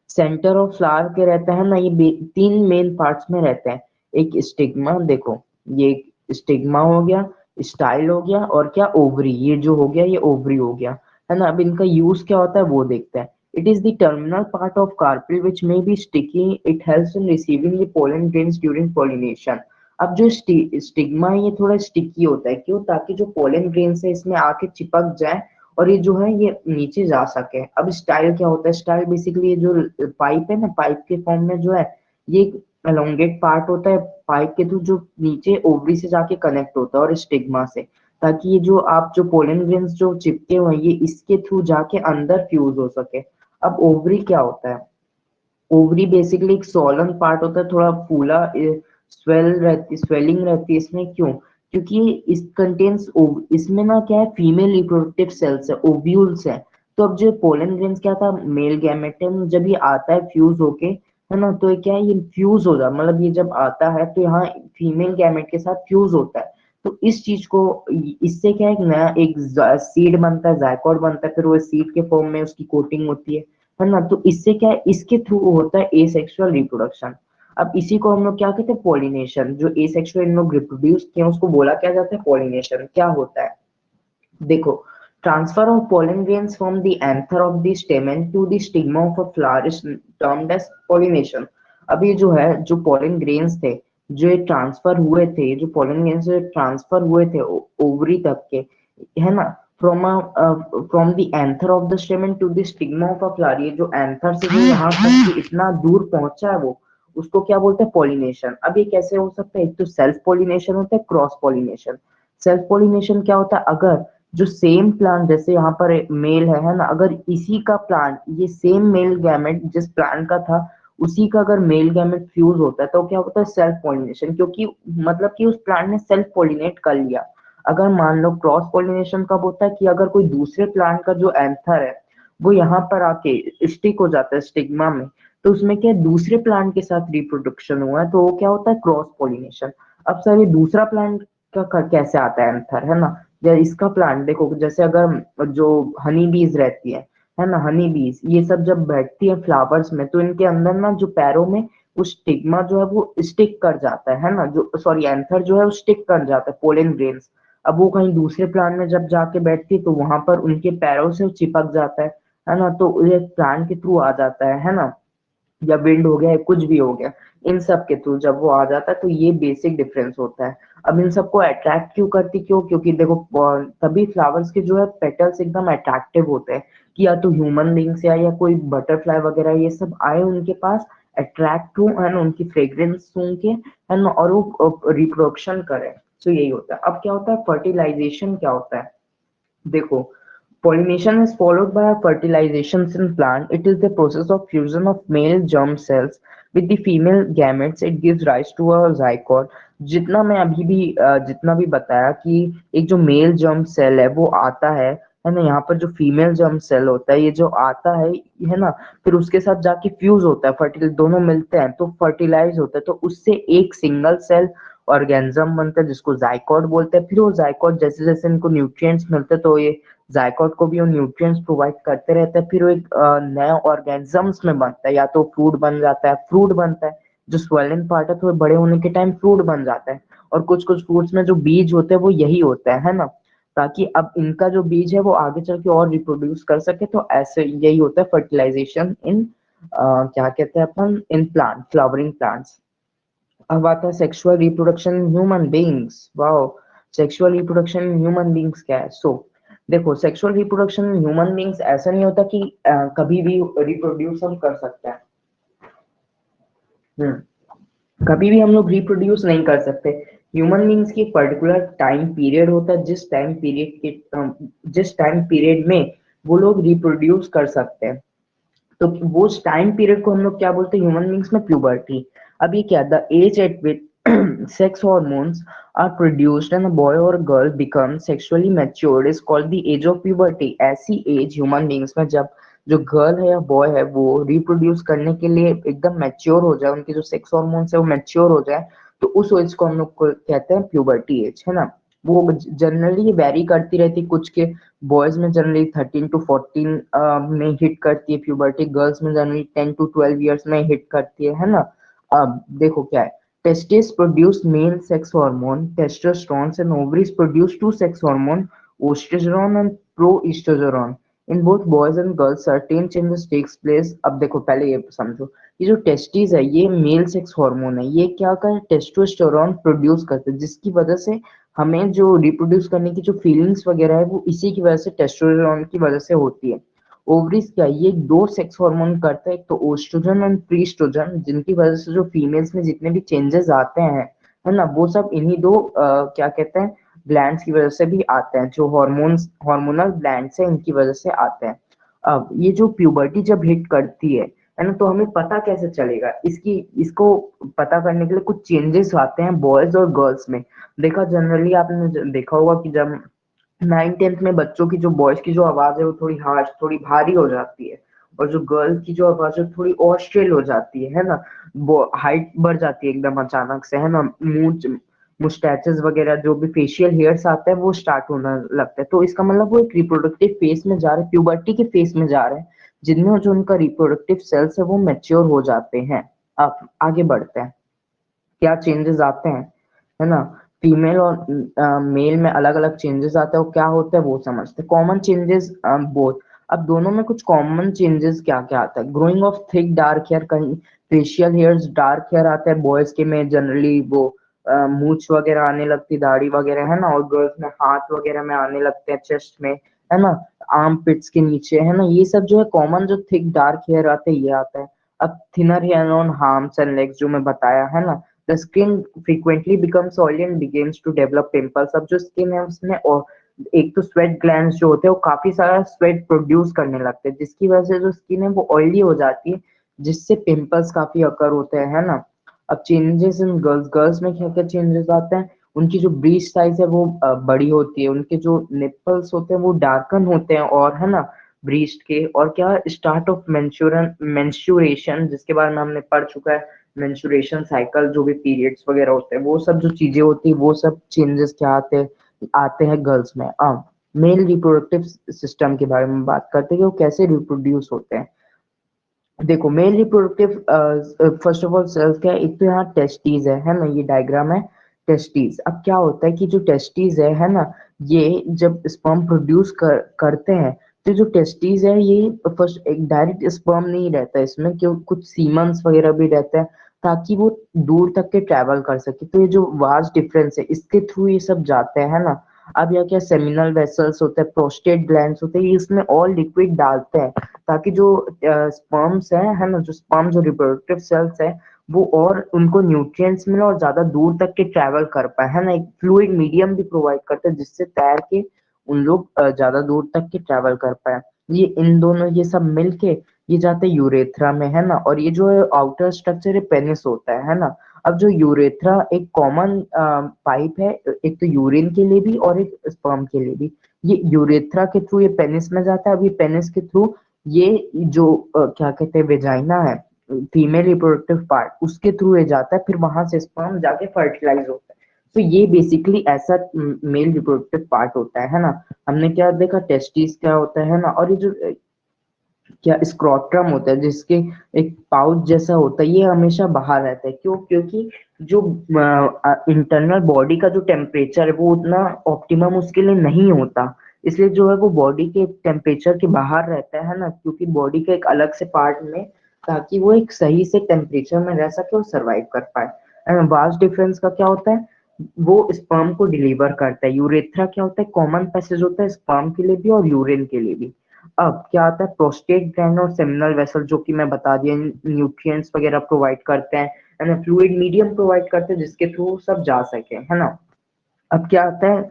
सेंटर ऑफ फ्लावर के रहता है ना, ये तीन मेन पार्ट्स में रहते हैं। एक स्टिग्मा, देखो ये स्टिग्मा हो गया, स्टाइल हो गया, और क्या ओवरी, ये जो हो गया ये ओवरी हो गया, है ना। अब इनका यूज क्या होता है वो देखते हैं। It is the terminal part of carpel which may be sticky. It helps in receiving the pollen grains during pollination. अब जो स्टिग्मा है ये थोड़ा स्टिकी होता है, क्यों? ताकि जो पोलन ग्रेन्स है इसमें आके चिपक जाए और ये जो है ये नीचे जा सके। अब स्टाइल क्या होता है? स्टाइल बेसिकली ये जो पाइप है ना, पाइप के फॉर्म में जो है ये एक एलोंगेट पार्ट होता है पाइप के थ्रू, जो नीचे ओवरी से जाके कनेक्ट होता है और स्टिग्मा से, ताकि ये जो आप जो पोलन ग्रेन्स जो चिपके हुए हैं ये इसके थ्रू जाके अंदर फ्यूज हो सके। अब ओवरी क्या होता है? ओवरी बेसिकली एक सोलन पार्ट होता है, थोड़ा फूला, स्वेलिंग रहती है इसमें। क्यों? क्योंकि इस कंटेन्स, इसमें ना क्या है, फीमेल रिप्रोडक्टिव सेल्स है, ओव्यूल्स है। तो अब जो पोलन ग्रेन्स क्या था, मेल गैमेट है, जब ये आता है फ्यूज होके, है ना, तो ये क्या है, ये फ्यूज हो जाता, मतलब ये जब आता है तो यहाँ फीमेल गैमेट के साथ फ्यूज होता है। तो इस चीज को, इससे क्या है, एक नया एक सीड बनता है, जायकोट बनता है, फिर वो सीड के फॉर्म में उसकी कोटिंग होती है ना। तो इससे क्या है, इसके थ्रू होता है एसेक्सुअल रिप्रोडक्शन। अब इसी को हम लोग क्या कहते हैं, पॉलिनेशन। जो एसेक्सुअल इन लोग रिप्रोड्यूस किए हैं, उसको बोला क्या जाता है, पॉलिनेशन। क्या होता है? देखो, transfer of pollen grains from the anther of the stamen to the stigma of a flower is termed as pollination। अब ये जो है, जो pollen grains थे, जो ये ट्रांसफर हुए थे, जो pollen grains जो ट्रांसफर हुए थे ओवरी तक के, है ना, from the anther of the stamen to the stigma of a flower, ये जो एंथर से जो यहाँ तक कि इतना दूर पहुंचा है वो, उसको क्या बोलते हैं, पॉलिनेशन। अब ये कैसे हो सकता है? एक तो सेल्फ पॉलिनेशन होता है, क्रॉस पॉलिनेशन। सेल्फ पॉलिनेशन क्या होता है? अगर जो सेम प्लांट, जैसे यहाँ पर मेल है ना, अगर इसी का प्लांट, ये सेम मेल गैमेट जिस प्लांट का था, उसी का अगर मेल गैमेट फ्यूज होता है तो क्या होता है, सेल्फ पॉलिनेशन। क्योंकि मतलब कि उस प्लांट ने सेल्फ पॉलिनेट कर लिया। अगर मान लो क्रॉस पॉलिनेशन कब होता है, कि अगर कोई दूसरे प्लांट का जो एंथर है वो यहाँ पर आके स्टिक हो जाता है स्टिग्मा में, तो उसमें क्या है, दूसरे प्लांट के साथ रिप्रोडक्शन हुआ है, तो वो क्या होता है, क्रॉस पॉलिनेशन। अब सर ये दूसरा प्लांट का कैसे आता है एंथर, है ना? या इसका प्लांट देखो, जैसे अगर जो हनी बीज रहती है ना, हनी बीज ये सब जब बैठती है फ्लावर्स में, तो इनके अंदर ना जो पैरों में वो स्टिग्मा जो है वो स्टिक कर जाता है ना, जो सॉरी एंथर जो है वो स्टिक कर जाता है, पोलन ग्रेन्स। अब वो कहीं दूसरे प्लांट में जब जाके बैठती है तो वहां पर उनके पैरों से वो चिपक जाता है ना, तो ये प्लांट के थ्रू आ जाता है ना, या विंड हो गया या कुछ भी हो गया, इन सब के थ्रू जब वो आ जाता है, तो ये बेसिक डिफरेंस होता है। अब इन सबको अट्रैक्ट क्यों करती, क्यों? क्योंकि देखो, तभी फ्लावर्स के जो है पेटल्स एकदम अट्रैक्टिव होते हैं, कि या तो ह्यूमन बींग्स या कोई बटरफ्लाई वगैरह ये सब आए उनके पास, अट्रैक्ट हो, है ना, उनकी फ्रेग्रेंस सूंघ के, है ना, और वो रिप्रोडक्शन करें। तो यही होता है। अब क्या होता है, फर्टिलाइजेशन क्या होता है? देखो, pollination is followed by a fertilization in plant. It is the process of fusion of male germ cells with the female gametes. It gives rise to a zygote। जितना मैं अभी भी जितना भी बताया कि एक जो मेल जर्म सेल है वो आता है ना, यहाँ पर जो फीमेल जर्म सेल होता है ये जो आता है ना, फिर उसके साथ जाके फ्यूज होता है, फर्टिल दोनों मिलते हैं तो फर्टिलाइज होता है, तो उससे एक सिंगल सेल ऑर्गेनिज्म बनता है जिसको जाइकोट बोलते हैं। फिर वो जाइकोट जैसे जैसे इनको न्यूट्रिएंट्स मिलते हैं, तो ये जायकोट को भी वो न्यूट्रिएंट्स प्रोवाइड करते रहते हैं, फिर वो एक नया ऑर्गेनिजम्स में बनता है, या तो फ्रूट बन जाता है, फ्रूट बनता है, जो स्वेलन पार्ट है, तो बड़े होने के टाइम फ्रूट बन जाता है। और कुछ कुछ फ्रूट्स में जो बीज होते हैं वो यही होता है ना, ताकि अब इनका जो बीज है वो आगे चल के और रिप्रोड्यूस कर सके। तो ऐसे यही होता है फर्टिलाइजेशन इन क्या कहते हैं अपन, इन प्लांट, फ्लावरिंग प्लांट्स। अब आता है sexual reproduction in human beings. Wow, sexual reproduction in human beings क्या है? सो देखो, sexual reproduction in human beings ऐसा नहीं होता कि कभी भी रिप्रोड्यूस हम कर सकते हैं। कभी भी हम लोग रिप्रोड्यूस नहीं कर सकते। ह्यूमन बीइंग्स की पर्टिकुलर टाइम पीरियड होता है, जिस टाइम पीरियड में वो लोग रिप्रोड्यूस कर सकते हैं। तो वो टाइम पीरियड को हम लोग क्या बोलते हैं ह्यूमन बींग्स में? प्यूबर्टी। अब ये क्या, the age at which sex hormones are produced and a boy और girl become sexually matured is called the age of puberty. ऐसी एज ह्यूमन बींग्स में जब जो गर्ल है या बॉय है वो रिप्रोड्यूस करने के लिए एकदम मैच्योर हो जाए, उनके जो सेक्स हॉर्मोन्स है वो मैच्योर हो जाए, तो उस एज को हम लोग कहते हैं प्यूबर्टी एज, है ना। वो जनरली वेरी करती रहती, कुछ के बॉयज में जनरली 13 to 14 में हिट करती है प्यूबर्टी, गर्ल्स में जनरली 10 to 12 ईयर्स में हिट करती है ना। अब देखो क्या है, testis produce male sex hormone testosterone and ovaries produce two sex hormone oestrogen and progesterone. In both boys and girls certain changes takes place. अब देखो पहले ये समझो, ये जो टेस्टिस है ये मेल सेक्स हार्मोन है, ये क्या कर टेस्टोस्टेरोन प्रोड्यूस करते हैं, जिसकी वजह से हमें जो रिप्रोड्यूस करने की जो फीलिंग्स वगैरह है वो इसी की वजह से, टेस्टोस्टेरोन की वजह से होती है। ओवरीज क्या है, ये दो सेक्स हार्मोन करता है, एक तो ओस्ट्रोजन और प्रीस्ट्रोजन, जिनकी वजह से जो फीमेल्स में जितने भी चेंजेस आते हैं, है ना, वो सब इन्हीं दो क्या कहते हैं, ग्लैंड्स की वजह से भी आते हैं। जो हॉर्मोन्स, हार्मोनल ग्लैंड्स हैं, इनकी वजह से आते हैं। अब ये जो प्यूबर्टी जब हिट करती है ना, तो हमें पता कैसे चलेगा इसकी, इसको पता करने के लिए कुछ चेंजेस आते हैं बॉयज और गर्ल्स में। देखा, जनरली आपने देखा होगा कि जब 9th 10th में बच्चों की जो, बॉयज की जो आवाज है वो थोड़ी हार्श, थोड़ी भारी हो जाती है, और जो गर्ल्स की जो आवाज है थोड़ी ऑस्ट्रेल हो जाती है ना, वो हाइट बढ़ जाती है एकदम अचानक से, है ना, मुंह, मुस्टैचेस वगैरह जो भी फेशियल हेयर्स आते हैं वो स्टार्ट होने लगता है। तो इसका मतलब वो एक रिप्रोडक्टिव फेज में जा रहे हैं, प्यूबर्टी के फेज में जा रहे हैं, जिनमें जो उनका रिप्रोडक्टिव सेल्स है वो मैच्योर हो जाते हैं। अब आगे बढ़ते हैं, क्या चेंजेस आते हैं, है ना, फीमेल और मेल में अलग अलग चेंजेस आते हैं, वो क्या होता है वो समझते हैं। Common changes both. अब दोनों में कुछ कॉमन चेंजेस क्या क्या आता है, growing of thick dark hair, कहीं फेशियल हेयर्स डार्क हेयर आता है बॉयज के में, जनरली वो मूछ वगैरह आने लगती, दाढ़ी वगैरह, है ना, और गर्ल्स में हाथ वगैरह में आने लगते हैं, चेस्ट में, है ना, आर्म पिट्स के नीचे, है ना, ये सब जो है कॉमन, जो थिक डार्क हेयर आते हैं ये आता है। अब thinner hair on arms and legs जो मैं बताया, है ना, the skin frequently becomes oily and begins to develop pimples. अब जो स्किन है उसमें, और एक तो स्वेट ग्लैंड्स जो होते हैं वो काफी सारा स्वेट प्रोड्यूस करने लगते हैं, जिसकी वजह से जो स्किन है वो ऑयली हो जाती है, जिससे पिंपल्स काफी अकर होते हैं, है ना। अब चेंजेस इन गर्ल्स, गर्ल्स में क्या क्या चेंजेस आते हैं, उनकी जो ब्रीस्ट साइज है वो बड़ी होती है, उनके जो निपल्स होते हैं वो डार्कन होते हैं, और है ना, ब्रीस्ट के, और क्या, स्टार्ट ऑफ मेंस्ट्रुएशन, जिसके बारे में हमने पढ़ चुका है, मेंस्ट्रुएशन साइकिल, जो भी पीरियड्स वगैरह होते हैं, वो सब जो चीजें होती है, वो सब चेंजेस क्या आते हैं गर्ल्स में। अब मेल रिप्रोडक्टिव सिस्टम के बारे में बात करते हैं कि वो कैसे रिप्रोड्यूस होते हैं। देखो, male reproductive, first of all cells क्या है, एक तो यहाँ टेस्टीज है ना, ये डायग्राम है टेस्टीज। अब क्या होता है कि जो टेस्टीज है ना, ये जब स्पर्म प्रोड्यूस करते हैं, तो जो टेस्टीज है ये फर्स्ट एक डायरेक्ट स्पर्म नहीं रहता है इसमें, क्यों, कुछ सीमंस वगैरह भी रहता है, ताकि वो दूर तक के ट्रैवल कर सके। तो ये जो वास्ट डिफरेंस है, इसके थ्रू ये सब जाते हैं, है ना। अब यह क्या, सेमिनल वेसल्स होते हैं, प्रोस्टेट ग्लैंड्स होते हैं, ये इसमें और लिक्विड डालते हैं, ताकि जो स्पर्म्स है ना, जो स्पर्म, जो रिप्रोडक्टिव सेल्स है, वो और उनको न्यूट्रिएंट्स मिले और ज्यादा दूर तक के ट्रैवल कर पाए, है ना, एक फ्लूइड मीडियम भी प्रोवाइड करते हैं, जिससे तैर के उन लोग ज्यादा दूर तक के ट्रैवल कर पाए। ये इन दोनों, ये सब मिलके ये जाते हैं यूरेथ्रा में, है ना, और ये जो आउटर स्ट्रक्चर है पेनिस होता है ना। अब जो यूरेथ्रा एक कॉमन पाइप है, एक तो यूरिन के लिए भी और एक स्पर्म के लिए भी, ये यूरेथ्रा के थ्रू ये पेनिस में जाता है। अब ये पेनिस के थ्रू ये जो क्या कहते हैं, वेजाइना है, फीमेल रिप्रोडक्टिव पार्ट, उसके थ्रू ये जाता है, फिर वहां से स्पर्म जाके फर्टिलाइज होता है। तो ये बेसिकली ऐसा मेल रिप्रोडक्टिव पार्ट होता है ना। हमने क्या देखा, टेस्टिस क्या होता है ना, और ये जो क्या स्क्रोटम होता है, जिसके एक पाउच जैसा होता है, ये हमेशा बाहर रहता है। क्यों? क्योंकि जो इंटरनल बॉडी का जो टेम्परेचर है वो उतना ऑप्टिमम उसके लिए नहीं होता, इसलिए जो है वो बॉडी के टेम्परेचर के बाहर रहता है ना, क्योंकि बॉडी के एक अलग से पार्ट में, ताकि वो एक सही से टेम्परेचर में रह सके और सरवाइव कर पाए। वास्ट डिफरेंस का क्या होता है, वो स्पर्म को डिलीवर करता है। यूरेथ्रा क्या होता है, कॉमन पैसेज होता है स्पर्म के लिए भी और यूरिन के लिए भी। अब क्या आता है, प्रोस्टेट ग्लैंड और सेमिनल वेसल, जो कि मैं बता दिया, न्यूट्रिएंट्स वगैरह प्रोवाइड करते हैं, है ना, फ्लूइड मीडियम प्रोवाइड करते हैं, जिसके थ्रू सब जा सके, है ना। अब क्या आता है,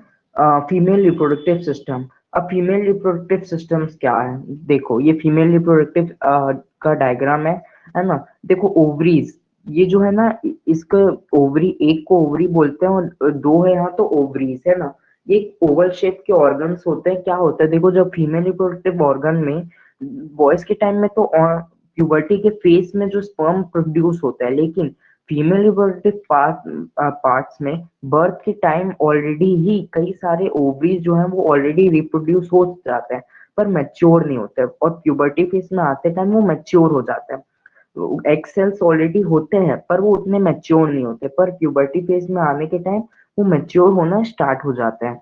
फीमेल रिप्रोडक्टिव सिस्टम। अब फीमेल रिप्रोडक्टिव सिस्टम्स क्या है, देखो, ये फीमेल रिप्रोडक्टिव का डायग्राम है ना। देखो, ओवरीज, ये जो है ना, इसका ओवरी, एक को ओवरी बोलते हैं और दो है यहाँ, तो ओवरीज, है ना। ये ओवल शेप के ऑर्गन्स होते हैं। क्या होता है, देखो, जब फीमेल रिप्रोडक्टिव ऑर्गन में, बॉयज के टाइम में तो प्यूबर्टी के फेस में जो स्पर्म प्रोड्यूस होता है, लेकिन फीमेल रिप्रोडक्टिव पार्ट्स में बर्थ के टाइम ऑलरेडी ही कई सारे ओवरीज जो हैं वो ऑलरेडी रिप्रोड्यूस हो जाते हैं, पर मैच्योर नहीं होते, और प्यूबर्टी फेज में आते टाइम वो मैच्योर हो जाते हैं। एग सेल्स ऑलरेडी होते हैं, पर वो उतने मैच्योर नहीं होते, पर प्यूबर्टी फेज में आने के टाइम वो मैच्योर होना स्टार्ट हो जाते हैं।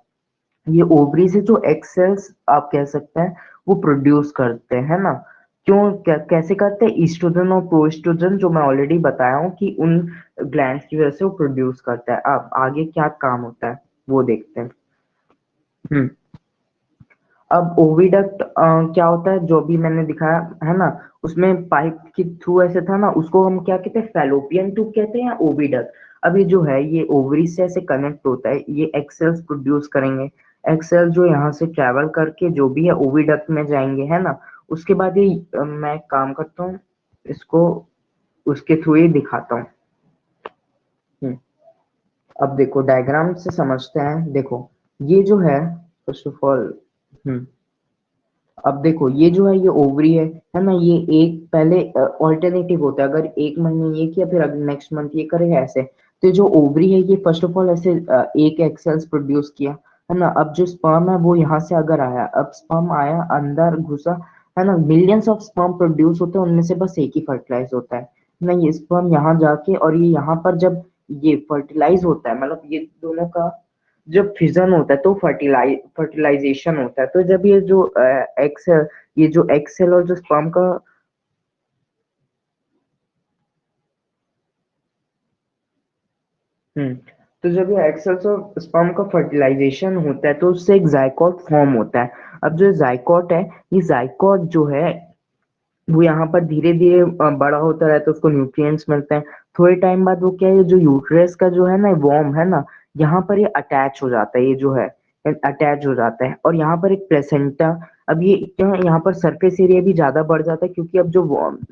ये ओवरी से जो एग सेल्स आप कह सकते हैं वो प्रोड्यूस करते हैं ना। क्यों, कैसे करते हैं, ईस्ट्रोजन और प्रोएस्ट्रोजन, जो मैं ऑलरेडी बताया हूँ कि उन ग्लैंड्स की वजह से वो प्रोड्यूस करता है। अब आगे क्या काम होता है, वो देखते हैं। हम्म अब ओविडक्ट क्या होता है, जो भी मैंने दिखाया है ना, उसमें पाइप के थ्रू ऐसे था ना, उसको हम क्या कहते हैं, फैलोपियन ट्यूब कहते हैं या ओविडक्ट। अब ये जो है ये ओवरी से ऐसे कनेक्ट होता है, ये एक्सेल्स प्रोड्यूस करेंगे। एक्सेल जो यहाँ से ट्रैवल करके जो भी है ओविडक्ट में जाएंगे, है ना। उसके बाद ये मैं काम करता हूँ, इसको उसके थ्रू ही दिखाता हूँ। हम्म, अब देखो डायग्राम से समझते हैं। देखो ये जो है, फर्स्ट ऑफ ऑल, अब देखो ये जो है ये ओवरी है ना। ये एक पहले ऑल्टरनेटिव होता है, अगर एक महीने ये किया फिर अगले नेक्स्ट मंथ ये करेगा ऐसे। तो जो ओवरी है ये फर्स्ट ऑफ ऑल ऐसे एक एक्सेल्स प्रोड्यूस किया, है ना। अब जो स्पर्म है वो यहाँ से अगर आया, अब स्पर्म आया अंदर घुसा, है ना। मिलियंस ऑफ स्पर्म प्रोड्यूस होते हैं, उनमें से बस एक ही फर्टिलाइज होता है ना। ये स्पर्म यहाँ जाके और ये यहाँ पर जब ये फर्टिलाइज होता है, मतलब ये दोनों का जब फिजन होता है तो फर्टिलाइजेशन होता है। तो जब ये जो एक्सेल, ये जो एक्सेल और जो स्पर्म का, हम्म तो जब ये एक्सेल्स और स्पर्म का फर्टिलाइजेशन होता है तो उससे एक जाइकोट फॉर्म होता है। अब जो जाइकोट है, ये जाइकोट जो है वो यहाँ पर धीरे धीरे बड़ा होता रहता है, उसको न्यूट्रिएंट्स मिलते हैं। थोड़े टाइम बाद वो क्या है, ये जो यूट्रस का जो है ना वॉर्म है ना, यहाँ पर ये अटैच हो जाता है, ये जो है अटैच हो जाता है। और यहाँ पर एक प्लेसेंटा, अब ये क्या है, यहाँ पर सरफेस एरिया भी ज्यादा बढ़ जाता है क्योंकि अब जो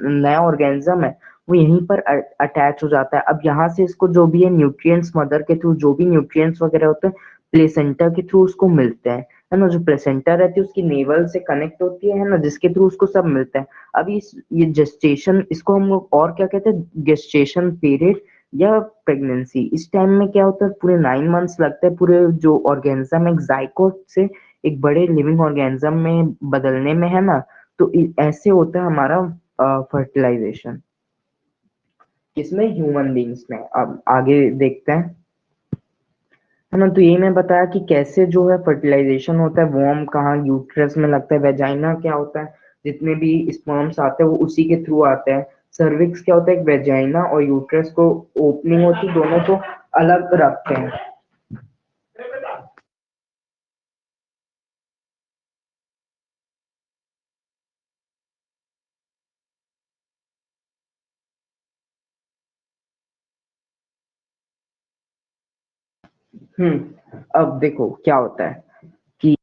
नया ऑर्गेनिज्म है वो यहीं पर अटैच हो जाता है। अब यहाँ से इसको जो भी है न्यूट्रिएंट्स, मदर के थ्रू जो भी न्यूट्रिएंट्स वगैरह होते हैं प्लेसेंटा के थ्रू उसको मिलते हैं, है ना। जो प्लेसेंटा रहती है उसकी नेवल से कनेक्ट होती है ना, जिसके थ्रू उसको सब मिलता है। अब इस ये जेस्टेशन, इसको हम लोग और क्या कहते हैं, गेस्टेशन पीरियड या प्रेगनेंसी। इस टाइम में क्या होता है, पूरे 9 मंथ्स लगते हैं पूरे जो ऑर्गेनिज्म एक जाइकोट से एक बड़े लिविंग ऑर्गेनिज्म में बदलने में, है ना। तो ऐसे होता है हमारा फर्टिलाइजेशन, किसमें, ह्यूमन बींग्स में। अब आगे देखते हैं, है ना। तो यही मैं बताया कि कैसे जो है फर्टिलाइजेशन होता है, वॉर्म कहाँ यूट्रस में लगता है, वेजाइना क्या होता है, जितने भी स्पर्म्स आते हैं वो उसी के थ्रू आते हैं। सर्विक्स क्या होता है, एक वेजाइना और यूट्रस को ओपनिंग होती है, दोनों को अलग रखते हैं। अब देखो क्या होता है कि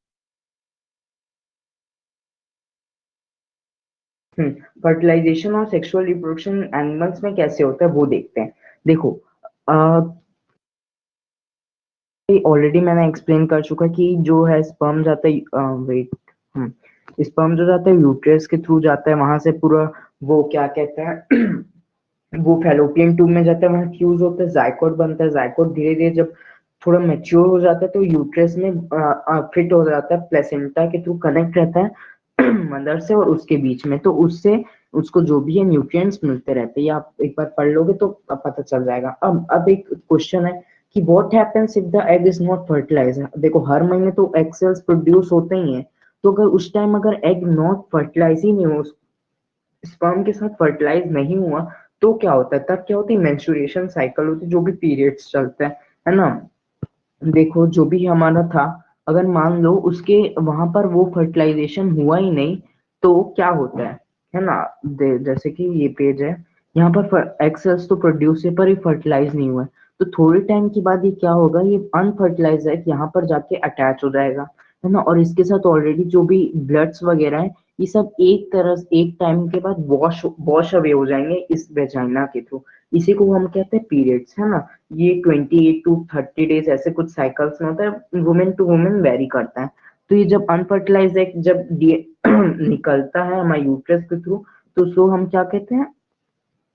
फर्टिलाइजेशन और सेक्सुअल रिप्रोडक्शन एनिमल्स में कैसे होता है वो देखते हैं। देखो ऑलरेडी मैंने एक्सप्लेन कर चुका कि जो है स्पर्म जाता है, वेट, स्पर्म जो जाता है यूट्रस के थ्रू जाता है, वहां से पूरा वो क्या कहते हैं वो फैलोपियन ट्यूब में जाता है, वहां फ्यूज होता है, जाइकोट बनता है। जाइकोट धीरे धीरे जब थोड़ा मेच्योर हो जाता है तो यूट्रस में फिट हो जाता है, प्लेसेंटा के थ्रू कनेक्ट रहता है मदर से और उसके बीच में। तो उससे उसको जो भी है न्यूट्रिएंट्स मिलते रहते हैं। ये आप एक बार पढ़ लोगे तो पता चल जाएगा। अब एक क्वेश्चन है कि what happens if the egg is not fertilised. देखो हर महीने तो एग सेल्स प्रोड्यूस होते ही हैं, तो अगर उस टाइम अगर एग नॉट फर्टिलाइज ही नहीं हो, स्पर्म के साथ फर्टिलाइज नहीं हुआ, तो क्या होता है, तब क्या होती है, मेंस्ट्रुएशन साइकिल होती है, जो भी पीरियड्स चलते हैं, है ना। देखो जो भी हमारा था, अगर मान लो उसके वहां पर वो फर्टिलाइजेशन हुआ ही नहीं, तो क्या होता है ना। जैसे कि ये पेज है, यहाँ पर एक्सेल्स तो प्रोड्यूस है पर ये फर्टिलाइज नहीं हुआ है। तो थोड़े टाइम के बाद ये क्या होगा, ये अनफर्टिलाइज है यहाँ पर जाके अटैच हो जाएगा, है ना। और इसके साथ ऑलरेडी जो भी ब्लड्स वगैरह है ये सब एक तरह से एक टाइम के बाद वॉश वॉश अवे हो जाएंगे इस वेजाइना के थ्रू। इसी को हम कहते हैं पीरियड्स, है ना। ये 28 to 30 डेज ऐसे कुछ साइकिल्स में होता है, वुमेन टू वुमेन वेरी करता है। तो ये जब अनफर्टिलाइज एग जब निकलता है हमारे यूट्रस के थ्रू, तो उसको हम क्या कहते हैं,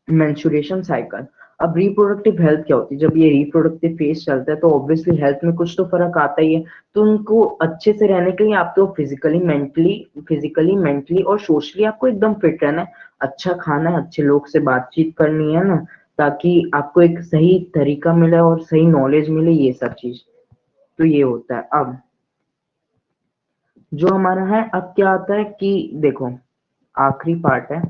मेंस्ट्रुएशन साइकिल। अब रिप्रोडक्टिव हेल्थ क्या होती है, जब ये रिप्रोडक्टिव फेज चलता है तो ऑब्वियसली हेल्थ में कुछ तो फर्क आता ही है। तो उनको अच्छे से रहने के लिए आप तो फिजिकली मेंटली और सोशली आपको एकदम फिट रहना है, अच्छा खाना है, अच्छे लोग से बातचीत करनी है ना, ताकि आपको एक सही तरीका मिले और सही नॉलेज मिले, ये सब चीज। तो ये होता है। अब जो हमारा है, अब क्या आता है कि देखो आखिरी पार्ट है।